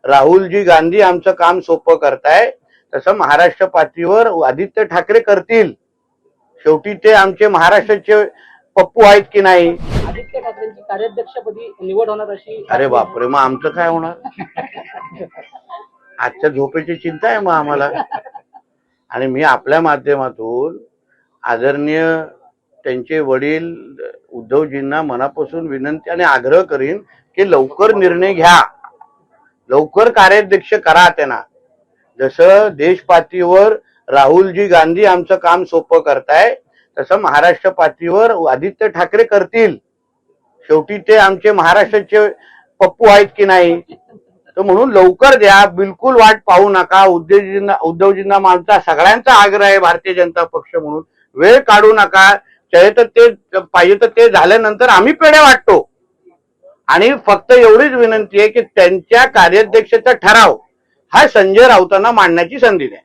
राहुलजी गांधी आमचं काम सोपं करताय तसं महाराष्ट्र पातळीवर आदित्य ठाकरे करतील। शेवटी ते आमचे महाराष्ट्राचे पप्पू आहेत की नाही। आदित्य ठाकरेंची कार्याध्यक्षपदी निवड होणार अशी। अरे बापरे, मग आमचं काय होणार? आजच्या झोपेची चिंता आहे मग आम्हाला। आणि मी आपल्या माध्यमातून आदरणीय त्यांचे वडील उद्धवजींना मनापासून विनंती आणि आग्रह करीन की लवकर निर्णय घ्या, लवकर कार्याध्यक्ष करा त्यांना। जसं देश पातळीवर राहुलजी गांधी आमचं काम सोपं करताय तसं महाराष्ट्र पातळीवर आदित्य ठाकरे करतील। शेवटी ते आमचे महाराष्ट्राचे पप्पू आहेत की नाही। तर म्हणून लवकर द्या, बिलकुल वाट पाहू नका। उद्धवजींना आमचा सगळ्यांचा आग्रह आहे भारतीय जनता पक्ष म्हणून, वेळ काढू नका। तर ते पाहिजे तर ते झाल्यानंतर आम्ही पेढे वाटतो। आणि फक्त एवढीच विनंती आहे की त्यांच्या कार्याध्यक्षाचा ठराव हा संजय राऊतांना मांडण्याची संधी द्या।